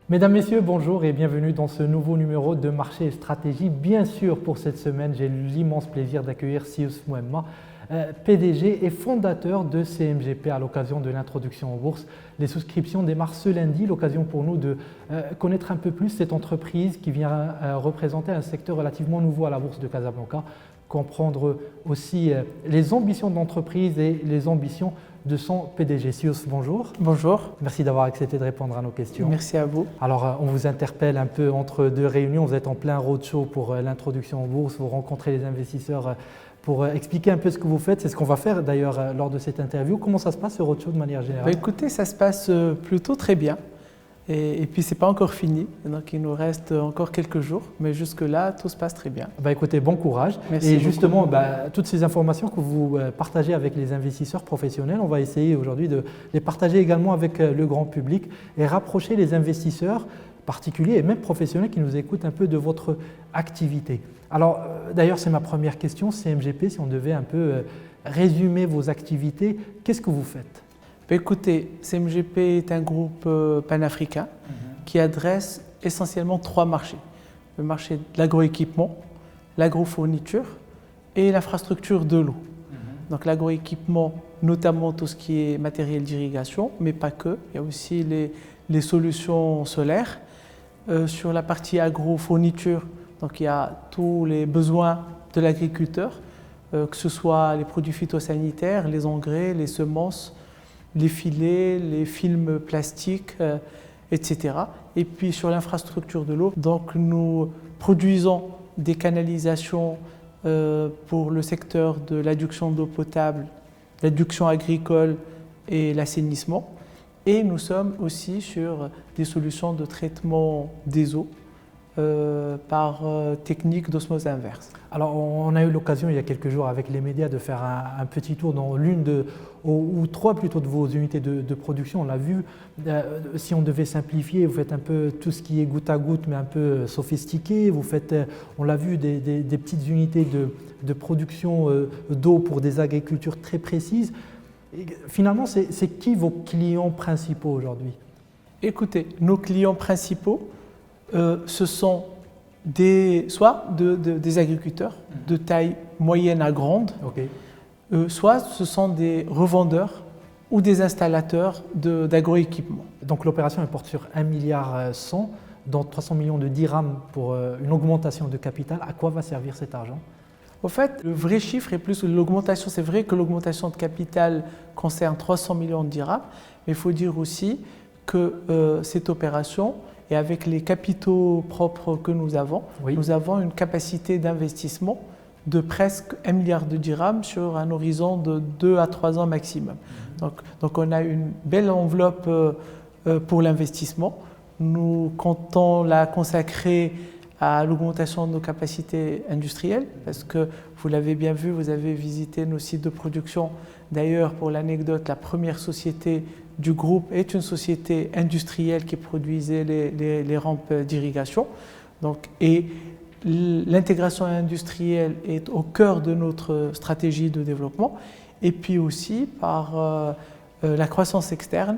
Mesdames, Messieurs, bonjour et bienvenue dans ce nouveau numéro de Marché et Stratégie. Bien sûr, pour cette semaine, j'ai l'immense plaisir d'accueillir Sious Mouemma, PDG et fondateur de CMGP à l'occasion de l'introduction en bourse. Les souscriptions démarrent ce lundi, l'occasion pour nous de connaître un peu plus cette entreprise qui vient représenter un secteur relativement nouveau à la bourse de Casablanca, comprendre aussi les ambitions de l'entreprise et les ambitions de son PDG. Sious, bonjour. Bonjour. Merci d'avoir accepté de répondre à nos questions. Merci à vous. Alors, on vous interpelle un peu entre deux réunions. Vous êtes en plein roadshow pour l'introduction en bourse. Vous rencontrez les investisseurs pour expliquer un peu ce que vous faites. C'est ce qu'on va faire d'ailleurs lors de cette interview. Comment ça se passe ce roadshow de manière générale? Écoutez, ça se passe plutôt très bien. Et puis, ce n'est pas encore fini. Donc, il nous reste encore quelques jours. Mais jusque-là, tout se passe très bien. Écoutez, bon courage. Merci et beaucoup. justement, toutes ces informations que vous partagez avec les investisseurs professionnels, on va essayer aujourd'hui de les partager également avec le grand public et rapprocher les investisseurs particuliers et même professionnels qui nous écoutent un peu de votre activité. Alors, d'ailleurs, c'est ma première question. CMGP, si on devait un peu résumer vos activités, qu'est-ce que vous faites? Écoutez, CMGP est un groupe panafricain qui adresse essentiellement trois marchés. Le marché de l'agroéquipement, l'agrofourniture et l'infrastructure de l'eau. Donc l'agroéquipement, notamment tout ce qui est matériel d'irrigation, mais pas que. Il y a aussi les solutions solaires. Sur la partie agrofourniture, donc il y a tous les besoins de l'agriculteur, que ce soit les produits phytosanitaires, les engrais, les semences, les filets, les films plastiques, etc. Et puis sur l'infrastructure de l'eau, donc nous produisons des canalisations pour le secteur de l'adduction d'eau potable, l'adduction agricole et l'assainissement. Et nous sommes aussi sur des solutions de traitement des eaux par technique d'osmose inverse. Alors, on a eu l'occasion il y a quelques jours avec les médias de faire un petit tour dans ou trois plutôt de vos unités de production. On l'a vu, si on devait simplifier, vous faites un peu tout ce qui est goutte à goutte, mais un peu sophistiqué. Vous faites, on l'a vu, des petites unités de production d'eau pour des agricultures très précises. Et finalement, c'est qui vos clients principaux aujourd'hui? Écoutez, nos clients principaux, ce sont soit des agriculteurs de taille moyenne à grande, soit ce sont des revendeurs ou des installateurs d'agroéquipement. Donc l'opération elle porte sur 1,1 milliard, dont 300 millions de dirhams pour une augmentation de capital. À quoi va servir cet argent? Au fait, le vrai chiffre est plus l'augmentation. C'est vrai que l'augmentation de capital concerne 300 millions de dirhams, mais il faut dire aussi que cette opération, et avec les capitaux propres que nous avons, nous avons une capacité d'investissement de presque 1 milliard de dirhams sur un horizon de 2 à 3 ans maximum. Donc on a une belle enveloppe pour l'investissement. Nous comptons la consacrer à l'augmentation de nos capacités industrielles, parce que vous l'avez bien vu, vous avez visité nos sites de production. D'ailleurs, pour l'anecdote, la première société du groupe est une société industrielle qui produisait les rampes d'irrigation. Et l'intégration industrielle est au cœur de notre stratégie de développement. Et puis aussi par la croissance externe.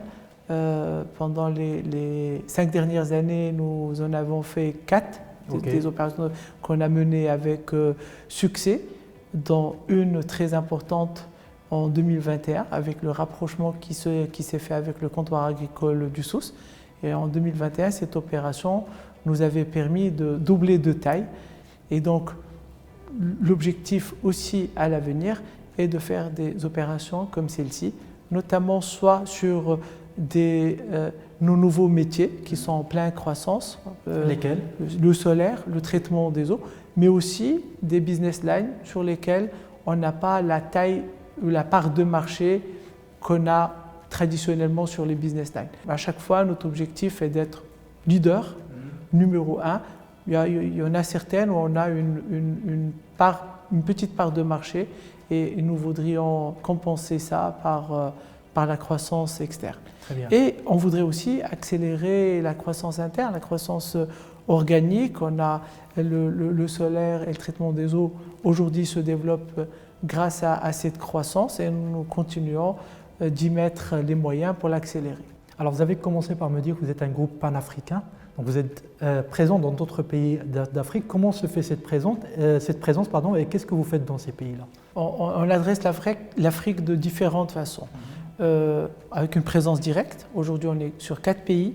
Pendant les 5 dernières années, nous en avons fait 4. Des opérations qu'on a menées avec succès, dont une très importante en 2021 avec le rapprochement qui s'est fait avec le comptoir agricole du Souss. Et en 2021, cette opération nous avait permis de doubler de taille. Et donc, l'objectif aussi à l'avenir est de faire des opérations comme celle-ci, notamment soit sur nos nouveaux métiers qui sont en pleine croissance. Lesquels? Le solaire, le traitement des eaux, mais aussi des business lines sur lesquels on n'a pas la taille ou la part de marché qu'on a traditionnellement sur les business lines. À chaque fois, notre objectif est d'être leader, numéro 1. Il y en a certaines où on a une petite part de marché et nous voudrions compenser ça par la croissance externe. Très bien. Et on voudrait aussi accélérer la croissance interne, la croissance organique. On a le solaire et le traitement des eaux aujourd'hui se développent grâce à cette croissance et nous continuons d'y mettre les moyens pour l'accélérer. Alors vous avez commencé par me dire que vous êtes un groupe panafricain, donc vous êtes présent dans d'autres pays d'Afrique. Comment se fait cette présence, et qu'est-ce que vous faites dans ces pays-là? On adresse l'Afrique de différentes façons, avec une présence directe. Aujourd'hui, on est sur 4 pays,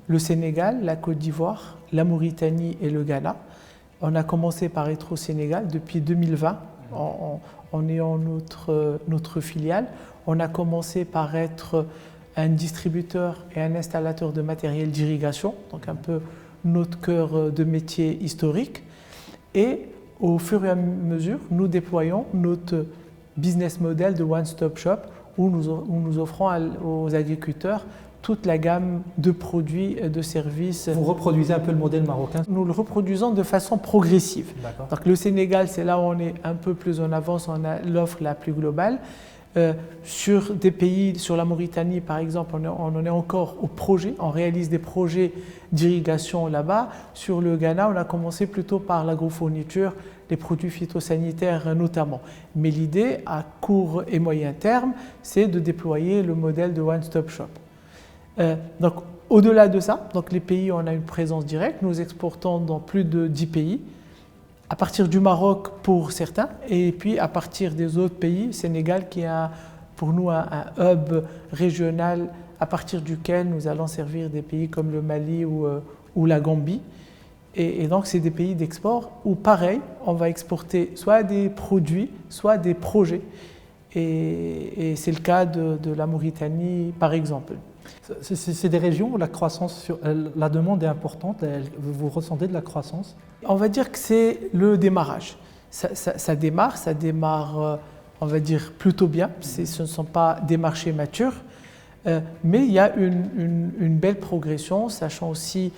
le Sénégal, la Côte d'Ivoire, la Mauritanie et le Ghana. On a commencé par être au Sénégal depuis 2020, en ayant notre filiale. On a commencé par être un distributeur et un installateur de matériel d'irrigation, donc un peu notre cœur de métier historique. Et au fur et à mesure, nous déployons notre business model de one-stop shop où nous offrons aux agriculteurs toute la gamme de produits et de services. Vous reproduisez un peu le modèle marocain? Nous le reproduisons de façon progressive. Donc le Sénégal, c'est là où on est un peu plus en avance, on a l'offre la plus globale. Sur des pays, sur la Mauritanie par exemple, on en est encore au projet, on réalise des projets d'irrigation là-bas. Sur le Ghana, on a commencé plutôt par l'agrofourniture, les produits phytosanitaires notamment. Mais l'idée à court et moyen terme, c'est de déployer le modèle de one-stop shop. Donc au-delà de ça, donc les pays où on a une présence directe, nous exportons dans plus de 10 pays, à partir du Maroc pour certains, et puis à partir des autres pays, Sénégal qui a pour nous un hub régional à partir duquel nous allons servir des pays comme le Mali ou la Gambie. Et donc c'est des pays d'export où pareil, on va exporter soit des produits, soit des projets. Et c'est le cas de la Mauritanie par exemple. C'est des régions où la demande est importante, vous ressentez de la croissance? On va dire que c'est le démarrage. Ça démarre, on va dire, plutôt bien. Ce ne sont pas des marchés matures, mais il y a une belle progression, sachant aussi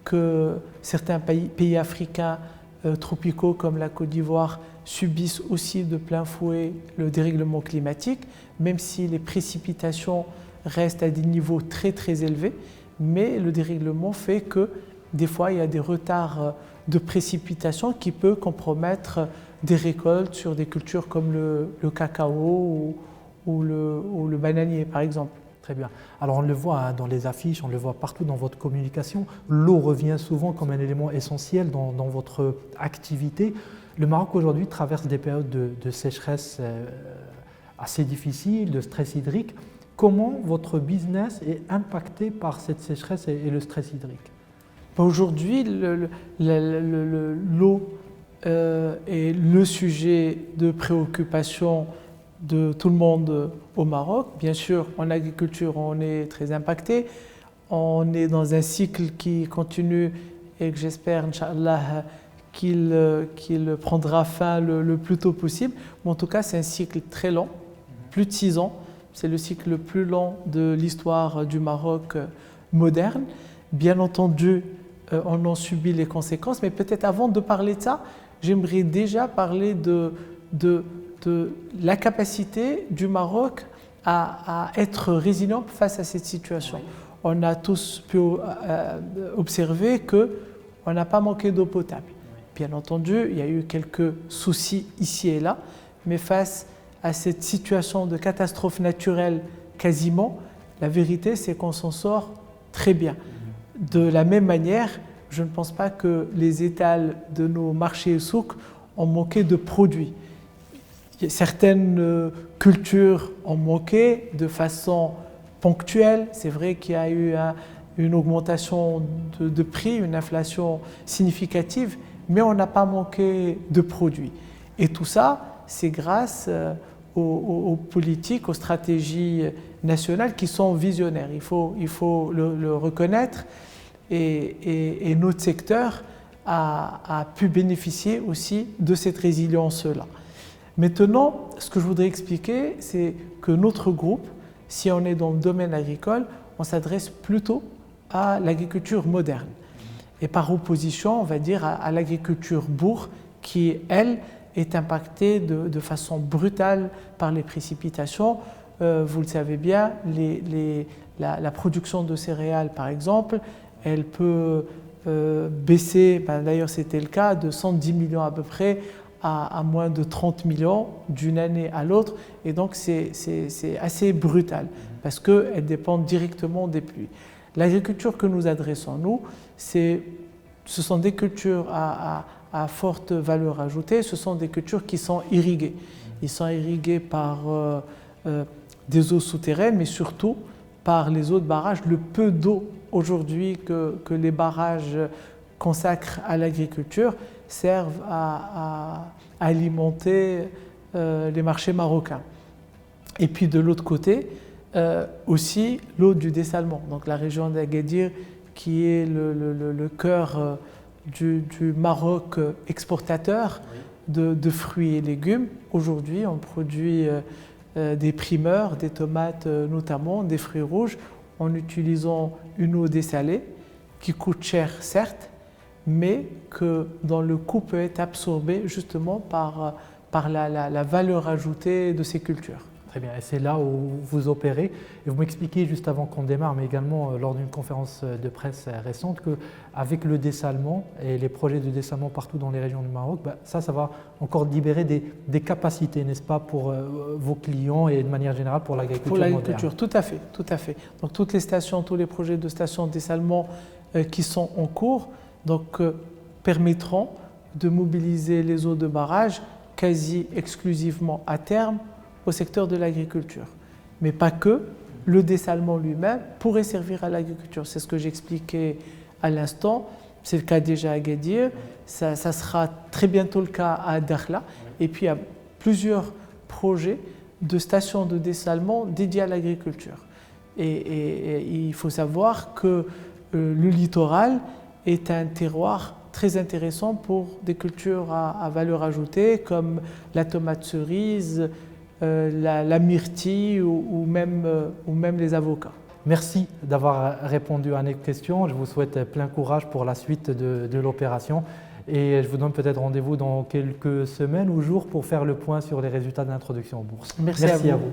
que certains pays africains tropicaux comme la Côte d'Ivoire subissent aussi de plein fouet le dérèglement climatique, même si les précipitations restent à des niveaux très très élevés, mais le dérèglement fait que des fois il y a des retards de précipitation qui peuvent compromettre des récoltes sur des cultures comme le cacao ou le bananier par exemple. Très bien. Alors on le voit dans les affiches, on le voit partout dans votre communication, l'eau revient souvent comme un élément essentiel dans votre activité. Le Maroc aujourd'hui traverse des périodes de sécheresse assez difficiles, de stress hydrique. Comment votre business est impacté par cette sécheresse et le stress hydrique? Aujourd'hui, l'eau est le sujet de préoccupation de tout le monde au Maroc. Bien sûr, en agriculture, on est très impacté. On est dans un cycle qui continue et que j'espère, Inch'Allah, qu'il prendra fin le plus tôt possible. Mais en tout cas, c'est un cycle très long, plus de 6 ans. C'est le cycle le plus long de l'histoire du Maroc moderne. Bien entendu, on en subit les conséquences, mais peut-être avant de parler de ça, j'aimerais déjà parler de la capacité du Maroc à être résilient face à cette situation. On a tous pu observer qu'on n'a pas manqué d'eau potable. Bien entendu, il y a eu quelques soucis ici et là, mais face à cette situation de catastrophe naturelle quasiment, la vérité c'est qu'on s'en sort très bien. De la même manière, je ne pense pas que les étals de nos marchés et souks ont manqué de produits. Certaines cultures ont manqué de façon ponctuelle. C'est vrai qu'il y a eu une augmentation de prix, une inflation significative, mais on n'a pas manqué de produits. Et tout ça, c'est grâce aux politiques, aux stratégies nationales qui sont visionnaires. Il faut le reconnaître. Et notre secteur a pu bénéficier aussi de cette résilience-là. Maintenant, ce que je voudrais expliquer, c'est que notre groupe, si on est dans le domaine agricole, on s'adresse plutôt à l'agriculture moderne. Et par opposition, on va dire, à l'agriculture bourre qui, elle, est impactée de façon brutale par les précipitations. Vous le savez bien, la production de céréales, par exemple, elle peut baisser, d'ailleurs c'était le cas, de 110 millions à peu près à moins de 30 millions d'une année à l'autre. Et donc, c'est assez brutal parce qu'elles dépendent directement des pluies. L'agriculture que nous adressons, nous, ce sont des cultures à forte valeur ajoutée. Ce sont des cultures qui sont irriguées. Ils sont irrigués par des eaux souterraines, mais surtout par les eaux de barrage. Le peu d'eau aujourd'hui que les barrages consacrent à l'agriculture servent à alimenter les marchés marocains. Et puis de l'autre côté, aussi l'eau du dessalement. Donc la région d'Agadir, qui est le cœur du Maroc exportateur de fruits et légumes. Aujourd'hui, on produit des primeurs, des tomates notamment, des fruits rouges, en utilisant une eau dessalée qui coûte cher, certes, mais dont le coût peut être absorbé justement par la valeur ajoutée de ces cultures. Très bien, et c'est là où vous opérez. Et vous m'expliquiez juste avant qu'on démarre, mais également lors d'une conférence de presse récente, qu'avec le dessalement et les projets de dessalement partout dans les régions du Maroc, ça va encore libérer des capacités, n'est-ce pas, pour vos clients et de manière générale pour l'agriculture moderne. Pour l'agriculture, tout à fait, tout à fait. Donc toutes les stations, tous les projets de stations de dessalement qui sont en cours, permettront de mobiliser les eaux de barrage quasi exclusivement à terme au secteur de l'agriculture. Mais pas que, le dessalement lui-même pourrait servir à l'agriculture. C'est ce que j'expliquais à l'instant, c'est le cas déjà à Agadir, ça sera très bientôt le cas à Dakhla, et puis il y a plusieurs projets de stations de dessalement dédiées à l'agriculture. Et il faut savoir que le littoral est un terroir très intéressant pour des cultures à valeur ajoutée comme la tomate cerise, la myrtille ou même les avocats. Merci d'avoir répondu à nos questions. Je vous souhaite plein courage pour la suite de l'opération et je vous donne peut-être rendez-vous dans quelques semaines ou jours pour faire le point sur les résultats de l'introduction en bourse. Merci à vous.